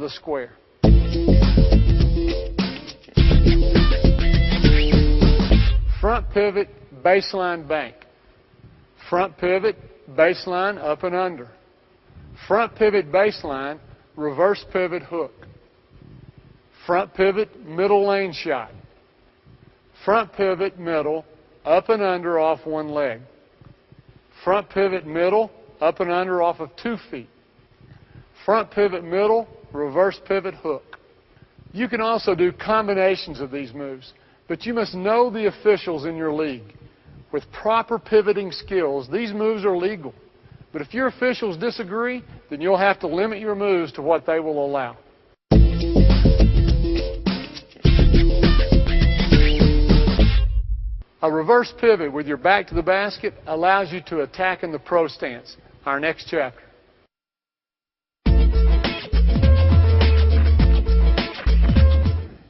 of the square. Front pivot, baseline bank. Front pivot, baseline, up and under. Front pivot, baseline, reverse pivot, hook. Front pivot, middle lane shot. Front pivot, middle, up and under off one leg. Front pivot, middle, up and under off of 2 feet. Front pivot, middle, reverse pivot, hook. You can also do combinations of these moves, but you must know the officials in your league. With proper pivoting skills, these moves are legal. But if your officials disagree, then you'll have to limit your moves to what they will allow. A reverse pivot with your back to the basket allows you to attack in the pro stance, our next chapter.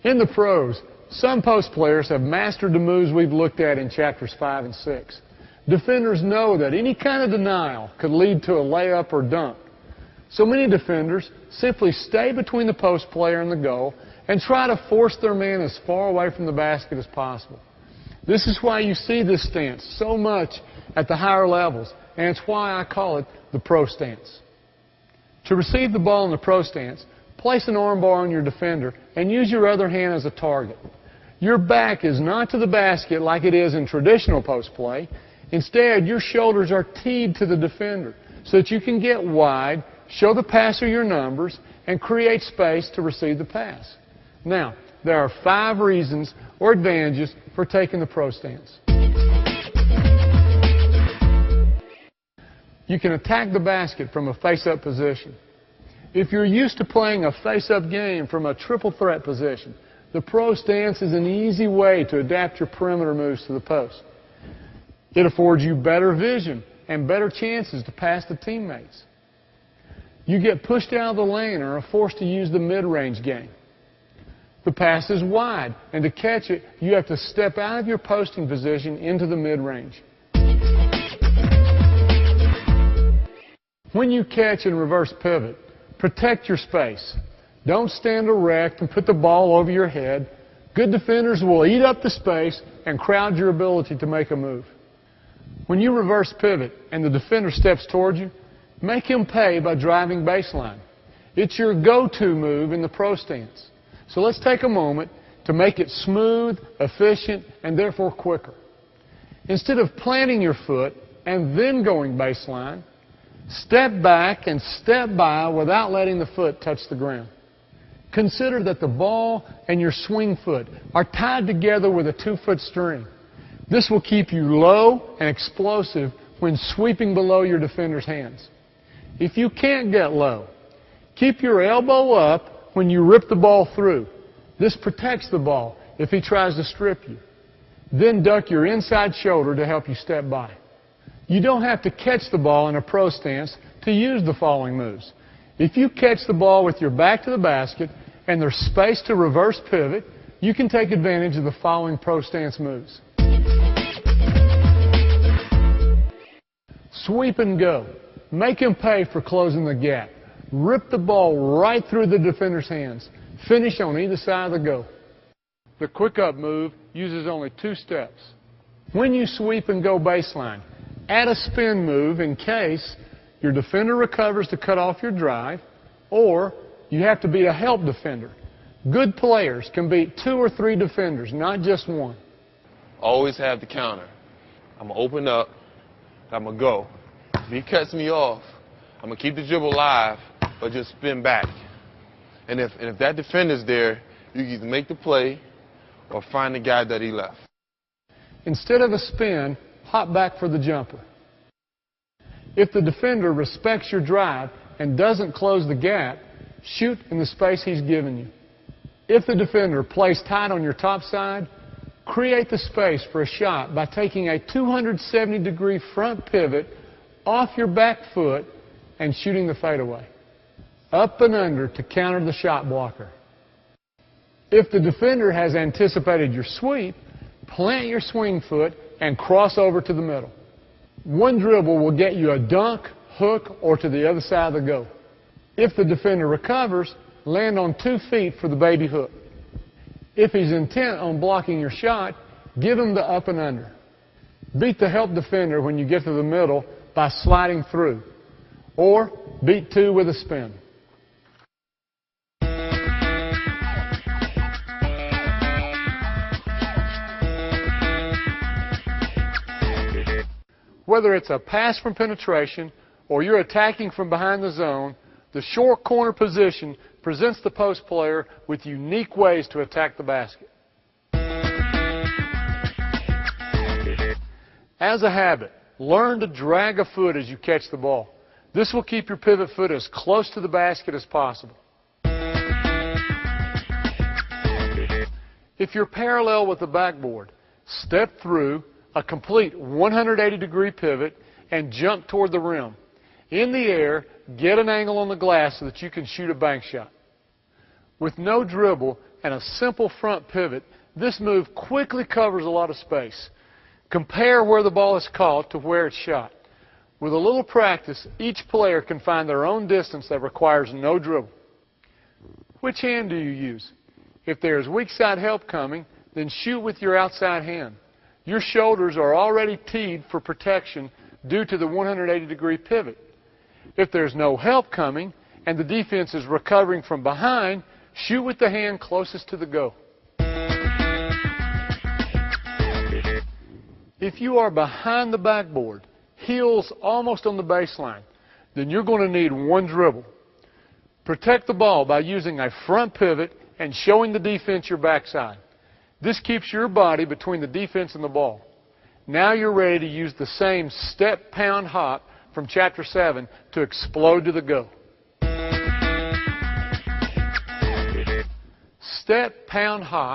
In the pros, some post players have mastered the moves we've looked at in chapters 5 and 6. Defenders know that any kind of denial could lead to a layup or dunk. So many defenders simply stay between the post player and the goal and try to force their man as far away from the basket as possible. This is why you see this stance so much at the higher levels, and it's why I call it the pro stance. To receive the ball in the pro stance, place an arm bar on your defender and use your other hand as a target. Your back is not to the basket like it is in traditional post play. Instead, your shoulders are teed to the defender so that you can get wide, show the passer your numbers, and create space to receive the pass. Now, there are 5 reasons or advantages for taking the pro stance. You can attack the basket from a face-up position. If you're used to playing a face-up game from a triple threat position, the pro stance is an easy way to adapt your perimeter moves to the post. It affords you better vision and better chances to pass to teammates. You get pushed out of the lane or are forced to use the mid-range game. The pass is wide, and to catch it, you have to step out of your posting position into the mid-range. When you catch and reverse pivot, protect your space. Don't stand erect and put the ball over your head. Good defenders will eat up the space and crowd your ability to make a move. When you reverse pivot and the defender steps towards you, make him pay by driving baseline. It's your go-to move in the pro stance. So let's take a moment to make it smooth, efficient, and therefore quicker. Instead of planting your foot and then going baseline, step back and step by without letting the foot touch the ground. Consider that the ball and your swing foot are tied together with a 2-foot string. This will keep you low and explosive when sweeping below your defender's hands. If you can't get low, keep your elbow up when you rip the ball through. This protects the ball if he tries to strip you. Then duck your inside shoulder to help you step by. You don't have to catch the ball in a pro stance to use the following moves. If you catch the ball with your back to the basket and there's space to reverse pivot, you can take advantage of the following pro stance moves. Sweep and go. Make him pay for closing the gap. Rip the ball right through the defender's hands. Finish on either side of the goal. The quick-up move uses only 2 steps. When you sweep and go baseline, add a spin move in case your defender recovers to cut off your drive, or you have to beat a help defender. Good players can beat 2 or 3 defenders, not just one. Always have the counter. I'm going to open up, I'm going to go. If he cuts me off, I'm going to keep the dribble alive, but just spin back. And if that defender's there, you can either make the play or find the guy that he left. Instead of a spin, hop back for the jumper. If the defender respects your drive and doesn't close the gap, shoot in the space he's given you. If the defender plays tight on your top side, create the space for a shot by taking a 270-degree front pivot off your back foot and shooting the fadeaway. Up and under to counter the shot blocker. If the defender has anticipated your sweep, plant your swing foot and cross over to the middle. One dribble will get you a dunk, hook, or to the other side of the goal. If the defender recovers, land on 2 feet for the baby hook. If he's intent on blocking your shot, give him the up and under. Beat the help defender when you get to the middle by sliding through, or beat 2 with a spin. Whether it's a pass from penetration or you're attacking from behind the zone, the short corner position presents the post player with unique ways to attack the basket. As a habit, learn to drag a foot as you catch the ball. This will keep your pivot foot as close to the basket as possible. If you're parallel with the backboard, step through a complete 180-degree pivot and jump toward the rim. In the air, get an angle on the glass so that you can shoot a bank shot. With no dribble and a simple front pivot, this move quickly covers a lot of space. Compare where the ball is caught to where it's shot. With a little practice, each player can find their own distance that requires no dribble. Which hand do you use? If there is weak side help coming, then shoot with your outside hand. Your shoulders are already teed for protection due to the 180-degree pivot. If there's no help coming and the defense is recovering from behind, shoot with the hand closest to the goal. If you are behind the backboard, heels almost on the baseline, then you're going to need 1 dribble. Protect the ball by using a front pivot and showing the defense your backside. This keeps your body between the defense and the ball. Now you're ready to use the same step, pound, hop from Chapter 7 to explode to the go. Step, pound, hop.